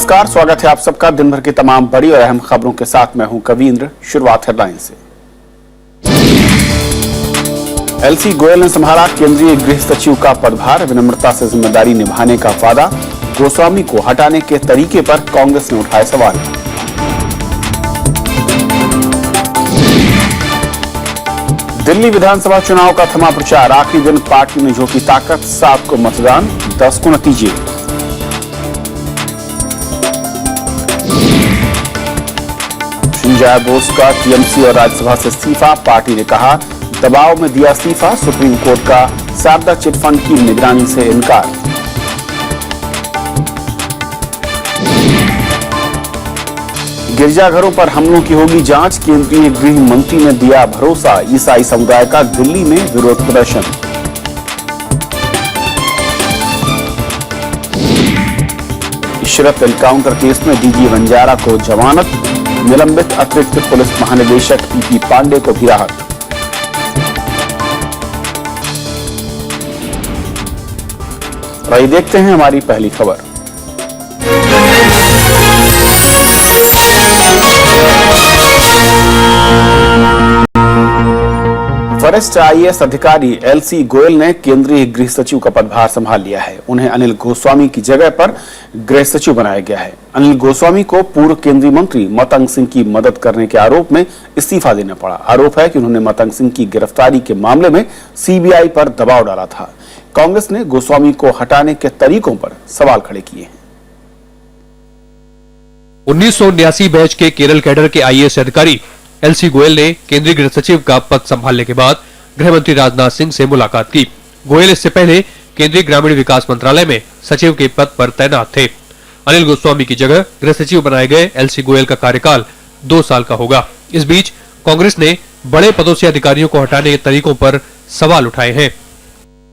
नमस्कार, स्वागत है आप सबका दिन भर की तमाम बड़ी और अहम खबरों के साथ। मैं हूं कवींद्र। शुरुआत हेडलाइन से। एलसी गोयल ने संभाला केंद्रीय गृह सचिव का पदभार, विनम्रता से जिम्मेदारी निभाने का वादा। गोस्वामी को हटाने के तरीके पर कांग्रेस ने उठाए सवाल। दिल्ली विधानसभा चुनाव का थमा प्रचार, आखिरी दिन पार्टी ने झोंकी ताकत, 7 को मतदान, 10 को नतीजे। संजय बोस का टीएमसी और राज्यसभा से इस्तीफा, पार्टी ने कहा दबाव में दिया इस्तीफा। सुप्रीम कोर्ट का शारदा चिटफंड की निगरानी से इनकार। गिरजाघरों पर हमलों की होगी जांच, केंद्रीय गृह मंत्री ने दिया भरोसा। ईसाई समुदाय का दिल्ली में विरोध प्रदर्शन। इशरत एनकाउंटर केस में डीजी बंजारा को जमानत, निलंबित अतिरिक्त पुलिस महानिदेशक पीपी पांडे को भी राहत। आइए देखते हैं हमारी पहली खबर। वरिष्ठ आईएएस अधिकारी एलसी गोयल ने केंद्रीय गृह सचिव का पदभार संभाल लिया है। उन्हें अनिल गोस्वामी की जगह पर गृह सचिव बनाया गया है। अनिल गोस्वामी को पूर्व केंद्रीय मंत्री मतंग सिंह की मदद करने के आरोप में इस्तीफा देना पड़ा। आरोप है कि उन्होंने मतंग सिंह की गिरफ्तारी के मामले में सीबीआई पर दबाव डाला था। कांग्रेस ने गोस्वामी को हटाने के तरीकों पर सवाल खड़े किए हैं। 1979 बैच के केरल कैडर के आईएएस अधिकारी एलसी गोयल ने केंद्रीय गृह सचिव का पद संभालने के बाद गृह मंत्री राजनाथ सिंह से मुलाकात की। गोयल इससे पहले केंद्रीय ग्रामीण विकास मंत्रालय में सचिव के पद पर तैनात थे। अनिल गोस्वामी की जगह गृह सचिव बनाए गए एलसी गोयल का कार्यकाल 2 साल का होगा। इस बीच कांग्रेस ने बड़े पदों से अधिकारियों को हटाने के तरीकों पर सवाल उठाए हैं।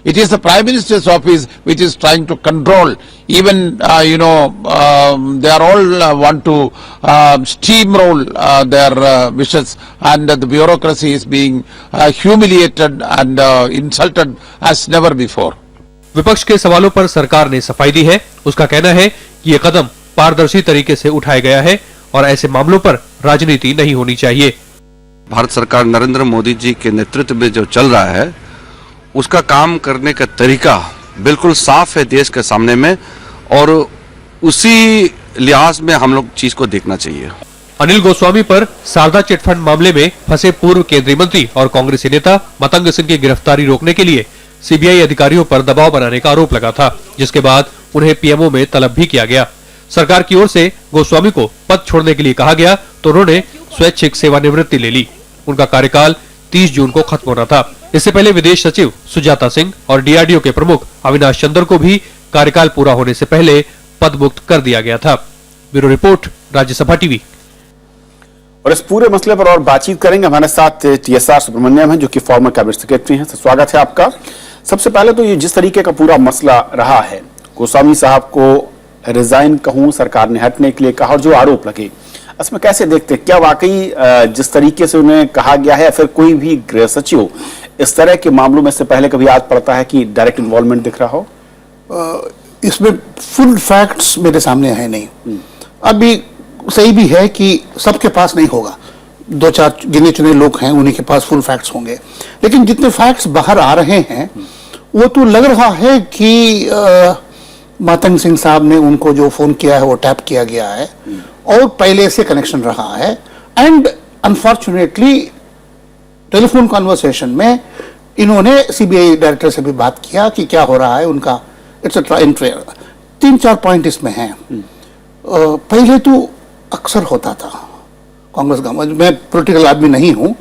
It is the Prime Minister's office which is trying to control. Even they are all want to steamroll their wishes, and the bureaucracy is being humiliated and insulted as never before. विपक्ष के सवालों पर सरकार ने सफाई दी है। उसका कहना है कि ये कदम पारदर्शी तरीके से उठाया गया है और ऐसे मामलों पर राजनीति नहीं होनी चाहिए। भारत सरकार नरेंद्र मोदी जी के नेतृत्व में जो चल रहा है उसका काम करने का तरीका बिल्कुल साफ है देश के सामने में, और उसी लिहाज में हम लोग चीज को देखना चाहिए। अनिल गोस्वामी पर शारदा चिटफंड मामले में फंसे पूर्व केंद्रीय मंत्री और कांग्रेसी नेता मतंग सिंह की गिरफ्तारी रोकने के लिए सीबीआई अधिकारियों पर दबाव बनाने का आरोप लगा था, जिसके बाद उन्हें पीएमओ में तलब भी किया गया। सरकार की ओर से गोस्वामी को पद छोड़ने के लिए कहा गया तो उन्होंने स्वैच्छिक सेवानिवृत्ति ले ली। उनका कार्यकाल 30 जून को खत्म होना था। इससे पहले विदेश सचिव सुजाता सिंह और डीआरडीओ के प्रमुख अविनाश चंद्र को भी कार्यकाल पूरा होने से पहले पदमुक्त कर दिया गया था। Bureau report, Rajya Sabha TV. और इस पूरे मसले पर और बातचीत करेंगे। हमारे साथ टीएसआर सुब्रमण्यम हैं, जो कि फॉर्मर कैबिनेट सेक्रेटरी हैं। स्वागत है आपका। सबसे पहले तो ये जिस तरीके का पूरा मसला रहा है, गोस्वामी साहब को रिजाइन कहूं, सरकार ने हटने के लिए कहा, और जो आरोप लगे, इसमें कैसे देखते हैं? क्या वाकई जिस तरीके से उन्हें कहा गया है, या फिर कोई भी गृह सचिव इस तरह के मामलों में से पहले कभी याद पड़ता है कि डायरेक्ट इन्वॉल्वमेंट दिख रहा हो? इसमें फुल फैक्ट्स मेरे सामने है नहीं। अभी सही भी है कि सबके पास नहीं होगा, 2-4 गिने चुने लोग हैं, उन्हीं के पास फुल फैक्ट्स होंगे। लेकिन जितने फैक्ट्स बाहर आ रहे हैं वो तो लग रहा है कि मतंग सिंह साहब ने उनको जो फोन किया है वो टैप किया गया है और पहले से कनेक्शन रहा है। एंड अनफॉर्चुनेटली टेलीफोन कन्वर्सेशन में इन्होंने सीबीआई डायरेक्टर से भी बात किया कि क्या हो रहा है उनका, एक्सेट्रा। 3-4 पॉइंट इसमें हैं। पहले तो अक्सर होता था कांग्रेस गवर्नमेंट, मैं पॉलिटिकल आदमी नहीं हूं,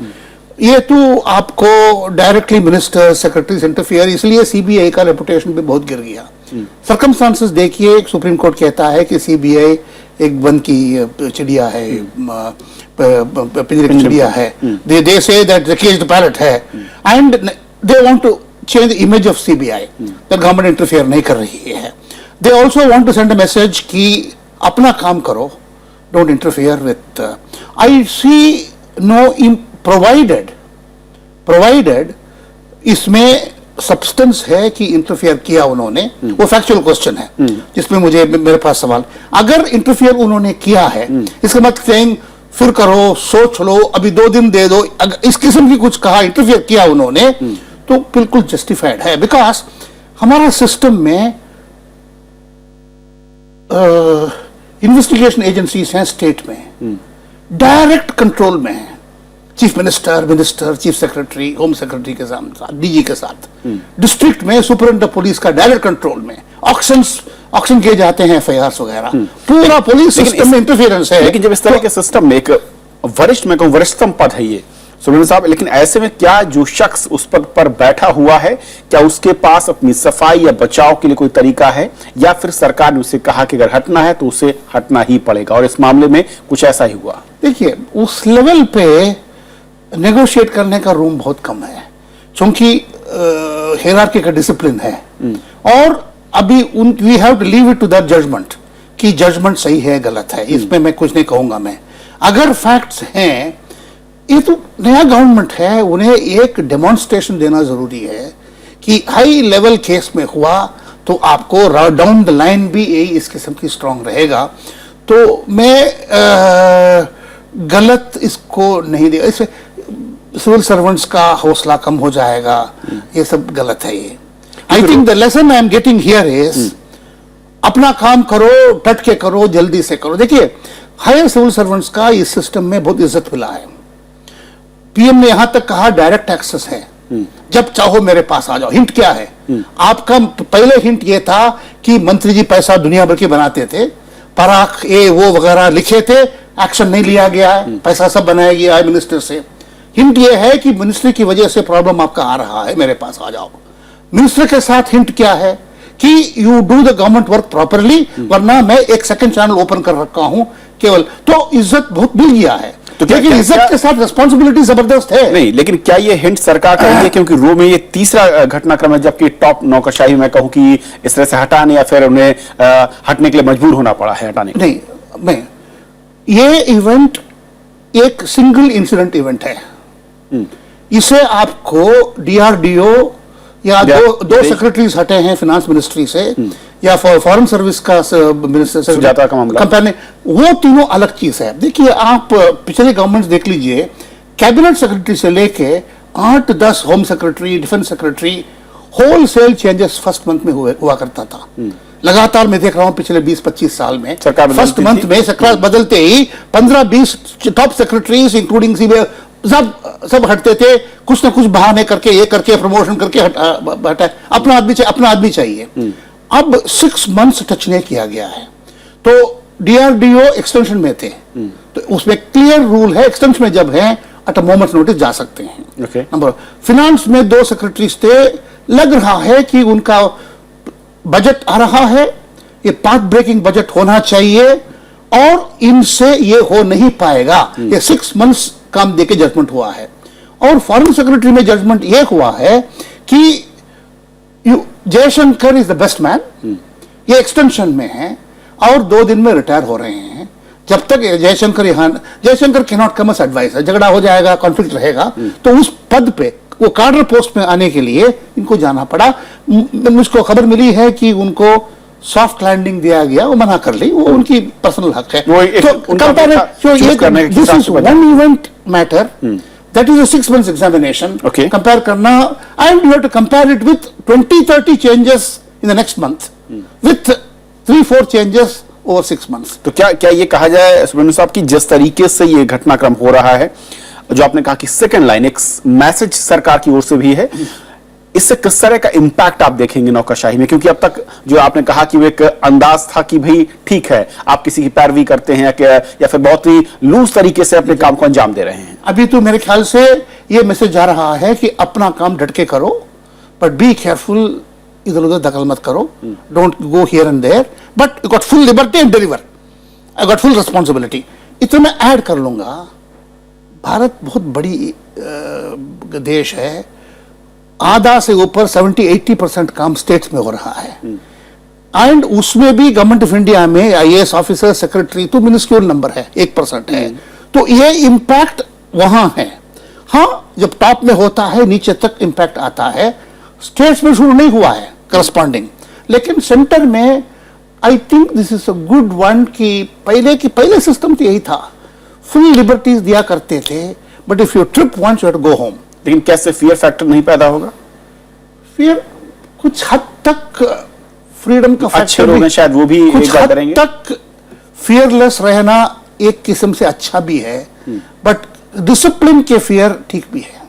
ये तो आपको डायरेक्टली मिनिस्टर सेक्रेटरीज इंटरफियर, इसलिए सीबीआई का रेपुटेशन भी बहुत गिर गया। सर्कमस्टांसेस देखिए, सुप्रीम कोर्ट कहता है कि सीबीआई एक बंद की चिड़िया है, पिंजरे की चिड़िया है। They say that the cage the parrot है, and they want to change the image of CBI, that government interfere नहीं कर रही है। They also want to send a message कि अपना काम करो, don't interfere with. I see no provided इसमें सब्सटेंस है कि इंटरफियर किया उन्होंने, वो फैक्चुअल क्वेश्चन है जिसमें मुझे मेरे पास सवाल, अगर इंटरफियर उन्होंने किया है इसका मतलब सेइंग फिर करो, सोच लो, अभी 2 दिन दे दो, अगर इस किस्म की कुछ कहा, इंटरफियर किया उन्होंने, तो बिल्कुल जस्टिफाइड है। बिकॉज हमारा सिस्टम में इन्वेस्टिगेशन एजेंसीज हैं स्टेट में, डायरेक्ट कंट्रोल में है, chief minister, chief secretary, home secretary के साथ, डीजी के साथ, डिस्ट्रिक्ट में सुपरिटेंडेंट पुलिस का डायरेक्ट कंट्रोल में, ऑक्शन किए जाते हैं एफआईआर वगैरह, पूरा पुलिस सिस्टम में इंटरफेरेंस है। लेकिन जब इस तरह के सिस्टम में एक वरिष्ठतम पद है ये सुब्रमण्यम साहब, लेकिन ऐसे में क्या जो शख्स उस पद पर बैठा हुआ है, क्या उसके पास अपनी सफाई या बचाव के लिए कोई तरीका है, या फिर सरकार ने उसे कहा कि अगर हटना है तो उसे हटना ही पड़ेगा, और इस मामले में कुछ ऐसा ही हुआ? देखिए, उस लेवल पे नेगोशिएट करने का रूम बहुत कम है, क्योंकि हियरार्की का डिसिप्लिन है, और अभी we have to leave it to that judgment कि जजमेंट सही है गलत है, इसमें मैं कुछ नहीं कहूंगा। मैं अगर फैक्ट्स हैं, ये तो नया गवर्नमेंट है, उन्हें एक डेमोन्स्ट्रेशन देना जरूरी है कि हाई लेवल केस में हुआ तो आपको डाउन द लाइन भी यही इस किस्म की स्ट्रांग रहेगा। तो मैं गलत इसको नहीं दे, इसे सिविल सर्वेंट्स का हौसला कम हो जाएगा, ये सब गलत है। ये I think the lesson I am getting here is अपना काम करो, डट के करो, जल्दी से करो। देखिए, हायर सिविल सर्वेंट्स का इस सिस्टम में बहुत इज्जत मिला है। पीएम ने यहां तक कहा डायरेक्ट एक्सेस है, जब चाहो मेरे पास आ जाओ। हिंट क्या है आपका? पहले हिंट ये था कि मंत्री जी पैसा दुनिया भर के बनाते थे, पराख ये वो वगैरह लिखे थे, एक्शन नहीं लिया गया है, पैसा सब बनाया गया है मिनिस्टर से। हिंट ये है कि मिनिस्ट्री की वजह से प्रॉब्लम आपका आ रहा है, मेरे पास आ जाओ। मिनिस्टर के साथ हिंट क्या है कि you do the government work properly, वरना मैं एक सेकंड चैनल ओपन कर रखा हूं केवल। तो इज्जत बहुत मिल गया है, तो लेकिन इज्जत के साथ रिस्पॉन्सिबिलिटी जबरदस्त है। नहीं, लेकिन क्या ये हिंट सरकार का है? क्योंकि रो में ये तीसरा घटनाक्रम है जबकि टॉप नौकरशाही मैं कहूं कि इस तरह से हटाने या फिर उन्हें हटने के लिए मजबूर होना पड़ा है, हटाने के लिए। नहीं, मैं ये इवेंट एक सिंगल इंसिडेंट इवेंट है, इसे आपको डीआरडीओ या दो सेक्रेटरीज हटे हैं फिनांस मिनिस्ट्री से, या फॉरेन सर्विस का सुजाता का मामला, कंपनी, वो तीनों अलग चीज है। देखिए, आप पिछले गवर्नमेंट देख लीजिए, कैबिनेट सेक्रेटरी से लेके 8-10 home secretary, defence secretary, wholesale changes first month में हुआ करता था। लगातार मैं देख रहा हूं पिछले 20-25 साल में फर्स्ट मंथ में सरकार बदलते ही 15-20 टॉप सेक्रेटरीज इंक्लूडिंग सीबीआई सब हटते थे, कुछ ना कुछ बहाने करके, ये करके, प्रमोशन करके हटा। अपना आदमी चाहिए। अब 6 मंथ्स टच नहीं किया गया है, तो डीआरडीओ एक्सटेंशन में थे, तो उसमें क्लियर रूल है, एक्सटेंशन में जब है एट अ मोमेंट नोटिस जा सकते हैं। नंबर फिनांस में 2 सेक्रेटरीज थे, लग रहा है कि उनका बजट आ रहा है, ये पाथ ब्रेकिंग बजट होना चाहिए, और इनसे ये हो नहीं पाएगा। ये 6 मंथ्स काम देके जजमेंट हुआ है। और फॉरेन सेक्रेटरी में जजमेंट ये हुआ है कि Jaishankar is the best man, ये एक्सटेंशन में है और 2 दिन में रिटायर हो रहे हैं। जब तक Jaishankar can not come as adviser, झगड़ा हो जाएगा, कॉन्फ्लिक्ट रहेगा, तो उस पद पे, वो कार्डर पोस्ट में आने के लिए इनको जाना पड़ा। मुझको खबर मिली है कि उनको सॉफ्ट लैंडिंग दिया गया, वो मना कर ली, वो उनकी पर्सनल हक है। This is one event matter, that is a 6 months examination. Compare करना, and you have to compare it with 20-30 changes in the next month, with 3-4 changes over 6 months. तो क्या ये कहा जाए सुब्रमण्यम साहब की जिस तरीके से ये घटनाक्रम हो रहा है, जो आपने कहा कि सेकंड लाइन एक मैसेज सरकार की ओर से भी है, इससे किस तरह का इंपैक्ट आप देखेंगे नौकरशाही में? क्योंकि अब तक जो आपने कहा कि वो एक अंदाज था कि भाई ठीक है, आप किसी की पैरवी करते हैं या फिर बहुत ही लूज तरीके से अपने काम को अंजाम दे रहे हैं। अभी तो मेरे ख्याल से ये मैसेज जा रहा है कि अपना काम डट के करो, बट बी केयरफुल, इधर उधर दखल मत करो, don't go here and there, but you got full liberty and deliver, I got full responsibility. इतना मैं ऐड कर लूंगा, भारत बहुत बड़ी देश है, आधा से ऊपर 70-80% काम स्टेट्स में हो रहा है, एंड उसमें भी गवर्नमेंट ऑफ इंडिया में आईएएस ऑफिसर, सेक्रेटरी तो मिनिस्क्यूल नंबर है, 1% है। तो ये इम्पैक्ट वहां है। हाँ, जब टॉप में होता है नीचे तक इम्पैक्ट आता है, स्टेट्स में शुरू नहीं हुआ है करस्पॉन्डिंग, लेकिन सेंटर में I think this is a good one कि पहले सिस्टम तो यही था, फुल लिबर्टीज दिया करते थे, but if you trip once you have to go home. लेकिन कैसे फियर फैक्टर नहीं पैदा होगा? फिर कुछ हद तक फ्रीडम का अच्छे लोग हैं शायद वो भी कुछ एक बार हद करेंगे। तक फियरलेस रहना एक किस्म से अच्छा भी है, बट डिसिप्लिन के फियर ठीक भी है।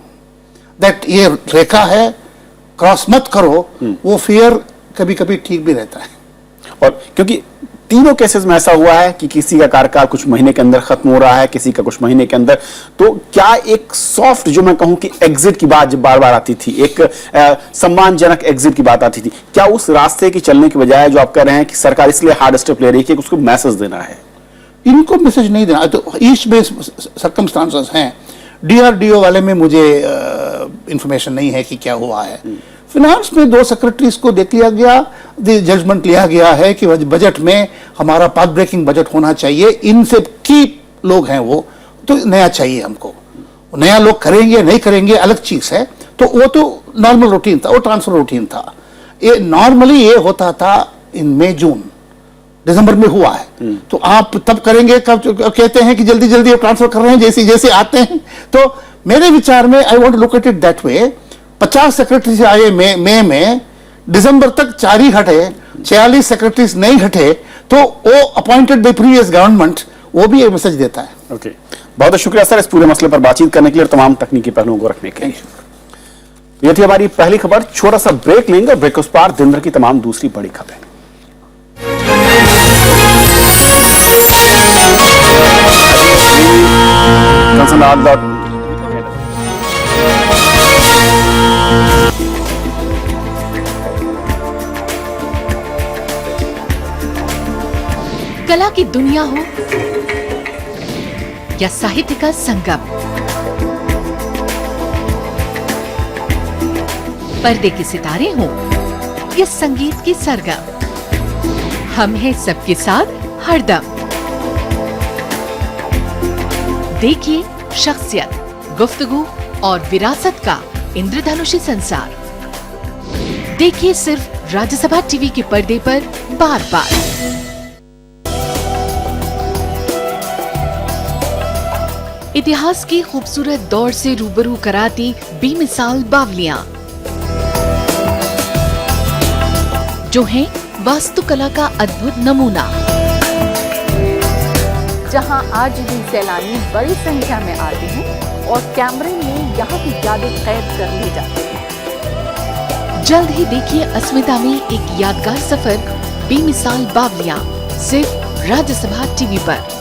दैट ये रेखा है, क्रॉस मत करो, वो फियर कभी कभी ठीक भी रहता है। और क्योंकि तीनों केसेस में ऐसा हुआ है कि किसी का कार्यकाल कुछ महीने के अंदर खत्म हो रहा है, किसी का कुछ महीने के अंदर, तो क्या एक सॉफ्ट, जो मैं कहूं कि एग्जिट की बात जब बार बार आती थी, एक सम्मानजनक एग्जिट की बात आती थी, क्या उस रास्ते की चलने की बजाय जो आप कह रहे हैं कि सरकार इसलिए हार्ड स्टेप ले रही है कि उसको मैसेज देना है? इनको मैसेज नहीं देना, तो ईस्ट बेस सर्कमस्टांसेस हैं। डीआरडीओ वाले में मुझे इंफॉर्मेशन नहीं है कि क्या हुआ है। फिनांस में 2 सेक्रेटरीज को देख लिया गया, जजमेंट लिया गया है कि बजट में हमारा पाथ ब्रेकिंग बजट होना चाहिए, इनसे की लोग हैं वो, तो नया चाहिए हमको। नया लोग करेंगे नहीं करेंगे अलग चीज है, तो वो तो नॉर्मल रूटीन था, वो ट्रांसफर रूटीन था। ये नॉर्मली ये होता था इन मई जून, दिसंबर में हुआ है, तो आप तब करेंगे कब कहते हैं कि जल्दी जल्दी ट्रांसफर कर रहे हैं जैसे जैसे आते हैं। तो मेरे विचार में I want to look at it that way, 50 secretaries आए मई में, दिसंबर तक 4 ही हटे, 46 सेक्रेटरीज नहीं हटे, तो वो अपॉइंटेड बाय प्रीवियस गवर्नमेंट, वो भी एक मैसेज देता है। ओके, बहुत बहुत शुक्रिया सर इस पूरे मसले पर बातचीत करने के लिए और तमाम तकनीकी पहलुओं को रखने के लिए। ये थी हमारी पहली खबर। छोटा सा ब्रेक लेंगे और ब्रेक के उस पार दिन भर की तमाम दूसरी बड़ी खबरें। कला की दुनिया हो या साहित्य का संगम, पर्दे के सितारे हों या संगीत की सरगम, हम हैं सबके साथ हरदम। देखिए शख्सियत, गुफ्तगू और विरासत का इंद्रधनुषी संसार। देखिए सिर्फ राज्यसभा टीवी के पर्दे पर बार बार। इतिहास की खूबसूरत दौर से रूबरू कराती बेमिसाल बावलियां, जो हैं वास्तुकला का अद्भुत नमूना। जहां आज भी सैलानी बड़ी संख्या में आते हैं और कैमरे में यहाँ की यादें कैद कर ली जाती हैं। जल्द ही देखिए अस्मिता में एक यादगार सफर, बेमिसाल बावलियां, सिर्फ राज्यसभा टीवी पर।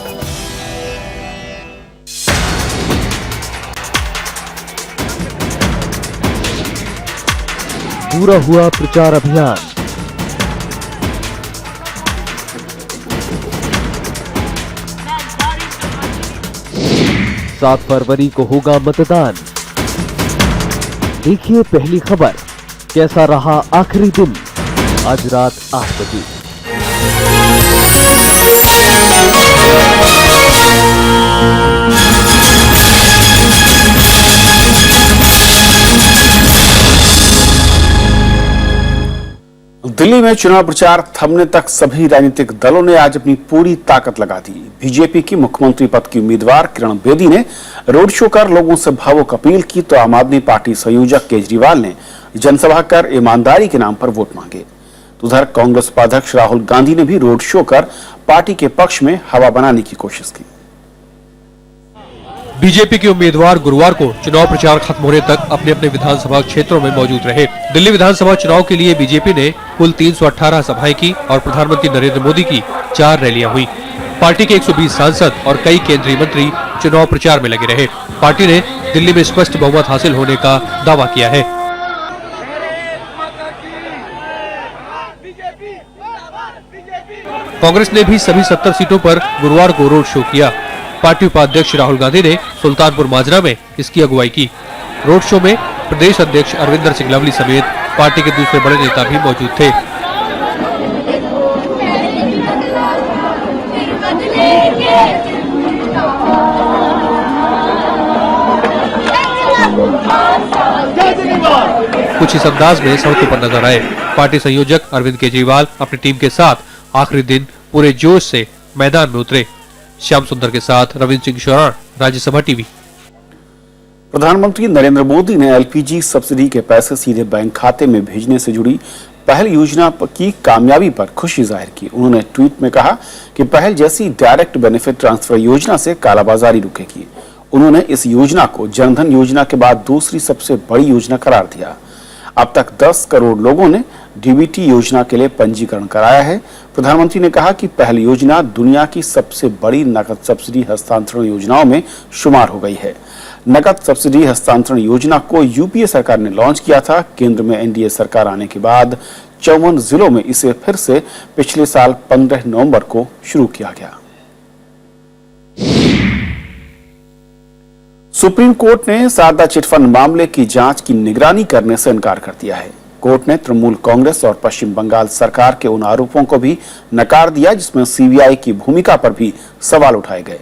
पूरा हुआ प्रचार अभियान। 7 फरवरी को होगा मतदान। देखिए पहली खबर, कैसा रहा आखिरी दिन, आज रात 8 बजे। दिल्ली में चुनाव प्रचार थमने तक सभी राजनीतिक दलों ने आज अपनी पूरी ताकत लगा दी। बीजेपी की मुख्यमंत्री पद की उम्मीदवार किरण बेदी ने रोड शो कर लोगों से भावुक अपील की, तो आम आदमी पार्टी संयोजक केजरीवाल ने जनसभा कर ईमानदारी के नाम पर वोट मांगे। तो उधर कांग्रेस उपाध्यक्ष राहुल गांधी ने भी रोड शो कर पार्टी के पक्ष में हवा बनाने की कोशिश की। बीजेपी के उम्मीदवार गुरुवार को चुनाव प्रचार खत्म होने तक अपने अपने विधानसभा क्षेत्रों में मौजूद रहे। दिल्ली विधानसभा चुनाव के लिए बीजेपी ने कुल 318 सभाएं की और प्रधानमंत्री नरेंद्र मोदी की 4 रैलियां हुई। पार्टी के 120 सांसद और कई केंद्रीय मंत्री चुनाव प्रचार में लगे रहे। पार्टी ने दिल्ली में स्पष्ट बहुमत हासिल होने का दावा किया है। कांग्रेस ने भी सभी 70 सीटों पर गुरुवार को रोड शो किया। पार्टी उपाध्यक्ष राहुल गांधी ने सुल्तानपुर माजरा में इसकी अगुवाई की। रोड शो में प्रदेश अध्यक्ष अरविंदर सिंह लवली समेत पार्टी के दूसरे बड़े नेता भी मौजूद थे। कुछ इस अंदाज में सड़कों पर नजर आए। पार्टी संयोजक अरविंद केजरीवाल अपनी टीम के साथ आखिरी दिन पूरे जोश से मैदान में उतरे। श्याम सुंदर के साथ रविंद्र सिंह शौरान, राज्यसभा टीवी। प्रधानमंत्री नरेंद्र मोदी ने एलपीजी सब्सिडी के पैसे सीधे बैंक खाते में भेजने से जुड़ी पहल योजना की कामयाबी पर खुशी जाहिर की। उन्होंने ट्वीट में कहा कि पहल जैसी डायरेक्ट बेनिफिट ट्रांसफर योजना से कालाबाजारी रुकेगी। उन्होंने इस योजना को जनधन योजना के बाद दूसरी सबसे बड़ी योजना करार दिया। अब तक 10 करोड़ लोगों ने डीबीटी योजना के लिए पंजीकरण कराया है। प्रधानमंत्री ने कहा कि पहली योजना दुनिया की सबसे बड़ी नकद सब्सिडी हस्तांतरण योजनाओं में शुमार हो गई है। नकद सब्सिडी हस्तांतरण योजना को यूपीए सरकार ने लॉन्च किया था। केंद्र में एनडीए सरकार आने के बाद 54 जिलों में इसे फिर से पिछले साल 15 नवंबर को शुरू किया गया। सुप्रीम कोर्ट ने शारदा चिटफंड मामले की जांच की निगरानी करने से इनकार कर दिया है। कोर्ट ने तृणमूल कांग्रेस और पश्चिम बंगाल सरकार के उन आरोपों को भी नकार दिया जिसमें सीबीआई की भूमिका पर भी सवाल उठाए गए।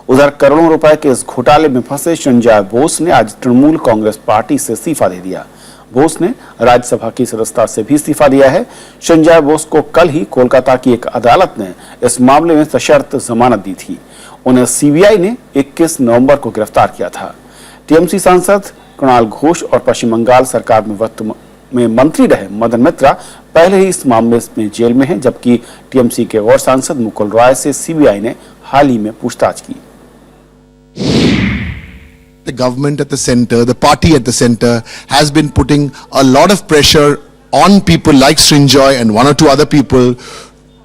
उधर करोड़ों रुपए के इस घोटाले में फंसे संजय बोस ने आज तृणमूल कांग्रेस पार्टी से इस्तीफा दे दिया। बोस ने राज्यसभा की सदस्यता से भी इस्तीफा दिया है। संजय बोस को कल ही कोलकाता की एक अदालत ने इस मामले में सशर्त जमानत दी थी। उन्हें सीबीआई ने 21 नवंबर को गिरफ्तार किया था। टीएमसी सांसद कुणाल घोष और पश्चिम बंगाल सरकार में मंत्री रहे मदन मित्रा पहले ही इस मामले में जेल में हैं, जबकि टीएमसी के और सांसद मुकुल रॉय से सीबीआई ने हाल ही में पूछताछ की। The government at the center, the party at the center has been putting a lot of pressure on people like Srinjoy and one or two other people,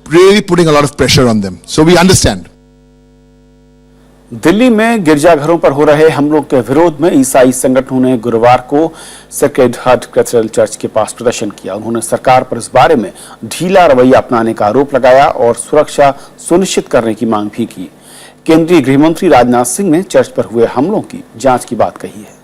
really putting a lot of pressure on them. So we understand. Delhi में गिरजाघरों पर हो रहे हमलों के विरोध में ईसाई संगठनों ने गुरुवार को सेक्रेड हार्ट कैथेड्रल चर्च के पास प्रदर्शन किया। उन्होंने सरकार पर इस बारे में ढीला रवैया अपनाने का आरोप लगाया और सुरक्षा सुनिश्चित करने की मांग भी की। केंद्रीय गृह मंत्री राजनाथ सिंह ने चर्च पर हुए हमलों की जांच की बात कही है।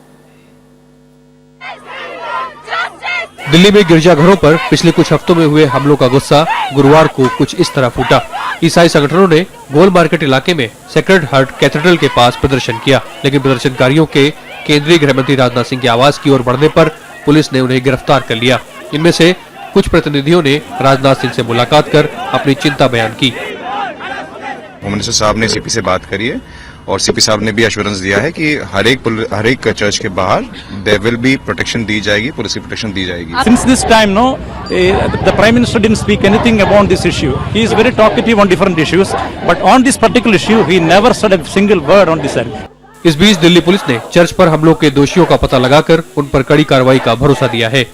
दिल्ली में गिरजाघरों पर पिछले कुछ हफ्तों में हुए हमलों का गुस्सा गुरुवार को कुछ इस तरह फूटा। ईसाई संगठनों ने गोल मार्केट इलाके में सेक्रेड हार्ट कैथेड्रल के पास प्रदर्शन किया, लेकिन प्रदर्शनकारियों के केंद्रीय गृह मंत्री राजनाथ सिंह के आवास की ओर बढ़ने पर पुलिस ने उन्हें गिरफ्तार कर लिया। इनमें से कुछ प्रतिनिधियों ने राजनाथ सिंह से मुलाकात कर अपनी चिंता बयान की। होम मिनिस्टर साहब ने सीपी से बात करी है और सीपी साहब ने भी एश्योरेंस दिया है कि हर एक चर्च के बाहर देयर विल बी प्रोटेक्शन दी जाएगी, पुलिस की प्रोटेक्शन दी जाएगी। Since this time, the Prime Minister didn't speak anything about this issue. He is very talkative on different issues, but on this particular issue, he never said a single word on this issue. इस बीच Delhi police ने church पर हमलों के दोषियों का पता लगाकर उन पर कड़ी कार्रवाई का भरोसा दिया है।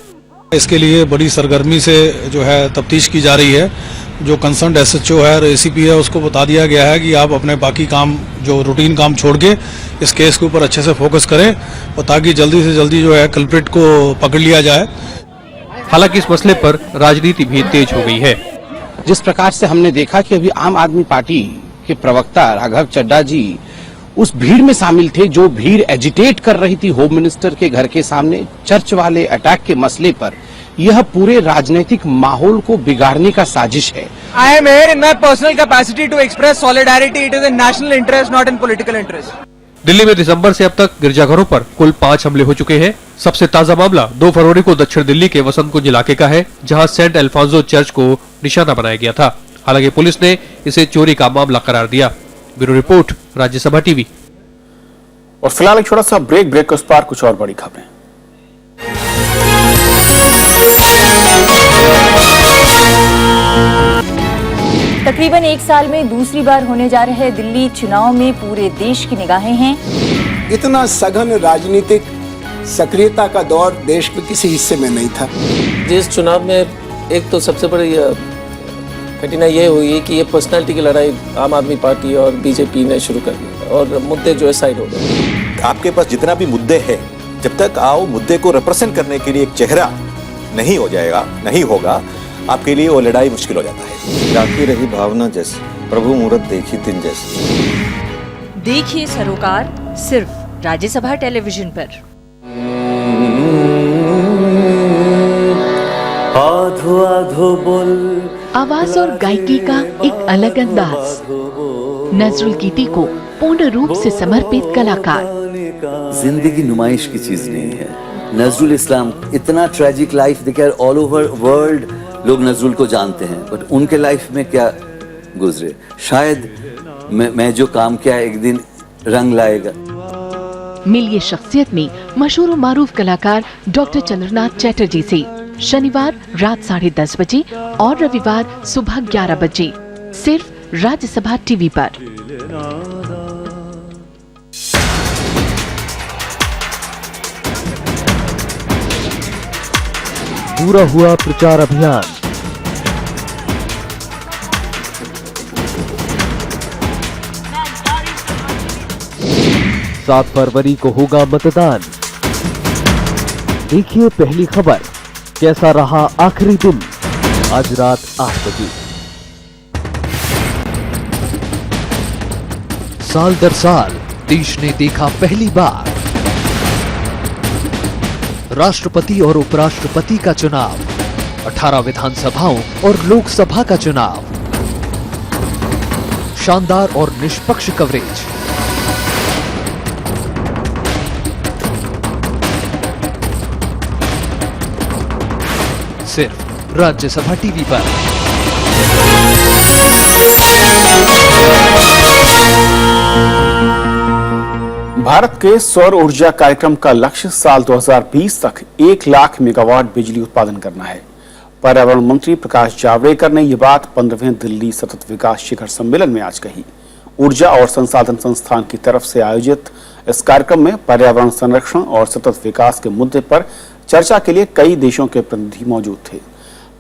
इसके लिए बड़ी सरगर्मी से जो है तफ्तीश की जा रही है। जो कंसर्न एसएचओ है और एसीपी है उसको बता दिया गया है कि आप अपने बाकी काम जो रूटीन काम छोड़ के इस केस के ऊपर अच्छे से फोकस करें और ताकि जल्दी से जल्दी जो है कल्प्रिट को पकड़ लिया जाए। हालांकि इस मसले पर राजनीति भी तेज हो गई है। जिस प्रकार से हमने देखा कि अभी आम आदमी पार्टी के प्रवक्ता राघव चड्ढा जी उस भीड़ में शामिल थे, जो भीड़ एजिटेट कर रही थी होम मिनिस्टर के घर के सामने चर्च वाले अटैक के मसले पर, यह पूरे राजनीतिक माहौल को बिगाड़ने का साजिश है। I am here in my personal capacity to express solidarity. It is in national interest, not in political interest. Delhi में दिसंबर से अब तक गिरजाघरों पर कुल 5 हमले हो चुके हैं। सबसे ताजा मामला 2 फरवरी को दक्षिण दिल्ली के वसंत कुंज इलाके का है, जहां सेंट अल्फांसो चर्च को निशाना बनाया गया था। हालांकि पुलिस ने इसे चोरी का मामला करार दिया। Bureau report, Rajya Sabha TV. और फिलहाल एक छोटा सा ब्रेक के उस पार कुछ और बड़ी खबरें। तकरीबन 1 साल में दूसरी बार होने जा रहे दिल्ली चुनाव में पूरे देश की निगाहें हैं। इतना सघन राजनीतिक सक्रियता का दौर देश के किसी हिस्से में नहीं था। जिस चुनाव में एक तो सबसे बड़ी कठिनाई ये हुई कि ये पर्सनालिटी की लड़ाई आम आदमी पार्टी और बीजेपी ने शुरू कर दी और मुद्दे जो है साइड हो गए। आपके पास जितना भी मुद्दे हैं, जब तक आओ मुद्दे को रिप्रेजेंट करने के लिए एक चेहरा नहीं होगा, आपके लिए वो लड़ाई मुश्किल हो जाता है। जाती रही भावना जैसी, प्रभु मूरत देखी दिन जैसी। देखिए सरोकार सिर्फ राज्यसभा टेलीविजन पर। आधो आधो बोल। आवाज और गायकी का एक अलग अंदाज। नजरुल गीती को पूर्ण रूप से समर्पित कलाकार। जिंदगी नुमाइश की चीज नहीं है, नजरुल इस्लाम इतना ट्रेजिक लाइफ देखा, ऑल ओवर वर्ल्ड लोग नजरुल को जानते हैं, बट उनके लाइफ में क्या गुजरे, शायद मैं जो काम किया एक दिन रंग लाएगा। मिलिए शख्सियत में मशहूर और मारूफ कलाकार डॉक्टर चंद्रनाथ चैटर्जी से शनिवार रात 10:30 बजे और रविवार सुबह 11 बजे सिर्फ राज्यसभा टीवी पर। पूरा हुआ प्रचार अभियान। सात फरवरी को होगा मतदान। देखिए पहली खबर, कैसा रहा आखिरी दिन, आज रात 8 बजे। साल दर साल देश ने देखा पहली बार राष्ट्रपति और उपराष्ट्रपति का चुनाव, 18 विधानसभाओं और लोकसभा का चुनाव, शानदार और निष्पक्ष कवरेज। सिर्फ राज्यसभा टीवी पर। भारत के सौर ऊर्जा कार्यक्रम का लक्ष्य साल 2020 तक 1 लाख मेगावाट बिजली उत्पादन करना है। पर्यावरण मंत्री प्रकाश जावड़ेकर ने यह बात 15वें दिल्ली सतत विकास शिखर सम्मेलन में आज कही। ऊर्जा और संसाधन संस्थान की तरफ से आयोजित इस कार्यक्रम में पर्यावरण संरक्षण और सतत विकास के मुद्दे पर चर्चा के लिए कई देशों के प्रतिनिधि मौजूद थे।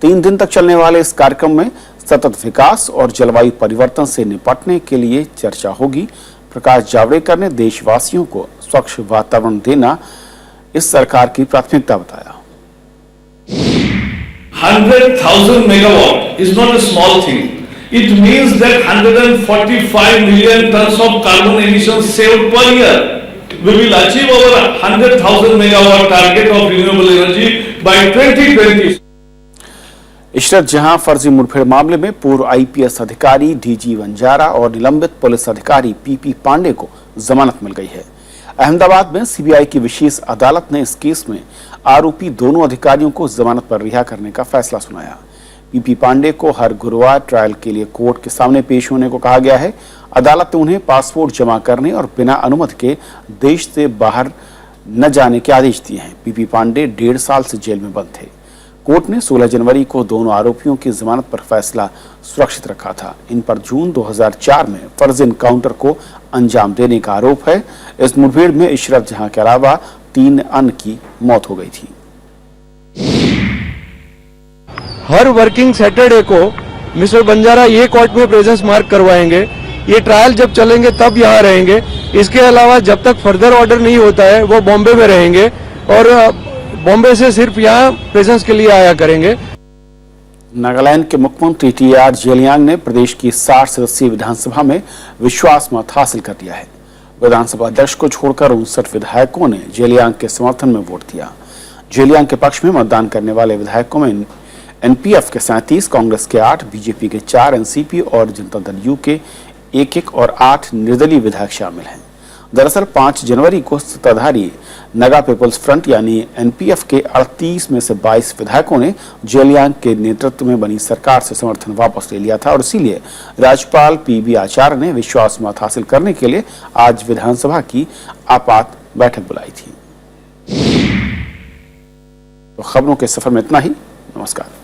3 दिन तक चलने वाले इस कार्यक्रम में सतत विकास और जलवायु परिवर्तन से निपटने के लिए चर्चा होगी। प्रकाश जावड़ेकर ने देशवासियों को स्वच्छ वातावरण देना इस सरकार की प्राथमिकता बताया। 100,000 megawatt is not a small thing. It means that 145 million tons of carbon emissions saved per year. We will achieve our 100,000 megawatt target of renewable energy by 2020. Ishrat जहां फर्जी मुठभेड़ मामले में पूर्व आईपीएस अधिकारी डीजी वंजारा और निलंबित पुलिस अधिकारी पीपी पांडे को जमानत मिल गई है। अहमदाबाद में सीबीआई की विशेष अदालत ने इस केस में आरोपी दोनों अधिकारियों को जमानत पर रिहा करने का फैसला सुनाया। पीपी पांडे को हर गुरुवार ट्रायल के लिए कोर्ट के सामने पेश होने को कहा गया है। अदालत ने उन्हें पासपोर्ट जमा करने और बिना अनुमति के देश से बाहर न जाने के आदेश दिए हैं। पीपी पांडे 1.5 साल से जेल में बंद थे। कोर्ट ने 16 जनवरी को दोनों आरोपियों की जमानत पर फैसला सुरक्षित रखा था। इन पर जून 2004 में फर्जी एनकाउंटर को अंजाम देने का आरोप है। इस मुठभेड़ में इशरत जहां के अलावा 3 अन्य की मौत हो गई थी। हर वर्किंग सैटरडे को मिस्टर बंजारा ये कोर्ट में प्रेजेंस मार्क करवाएंगे। ये ट्रायल जब चलेंगे तब यहाँ रहेंगे। इसके अलावा जब तक फर्दर ऑर्डर नहीं होता है वो बॉम्बे में रहेंगे और बॉम्बे से सिर्फ यहाँ प्रेजेंस के लिए आया करेंगे। नागालैंड के मुख्यमंत्री टीआर जेलियांग ने प्रदेश की 60 सदस्यीय विधानसभा में विश्वास मत हासिल कर लिया है। विधानसभा अध्यक्ष को छोड़कर 59 विधायकों ने जेलियांग के समर्थन में वोट दिया। जेलियांग के पक्ष में मतदान करने वाले विधायकों में एनपीएफ के 37, कांग्रेस के 8, बीजेपी के 4, एनसीपी और जनता दल यू के 1-1 और 8 निर्दलीय विधायक शामिल हैं। दरअसल 5 जनवरी को सत्ताधारी नगा पीपल्स फ्रंट यानी एनपीएफ के 38 में से 22 विधायकों ने जेलियांग के नेतृत्व में बनी सरकार से समर्थन वापस ले लिया था और इसीलिए राज्यपाल पीबी आचार्य ने विश्वास मत हासिल करने के लिए आज विधानसभा की आपात बैठक बुलाई थी। तो खबरों के सफर में इतना ही। नमस्कार।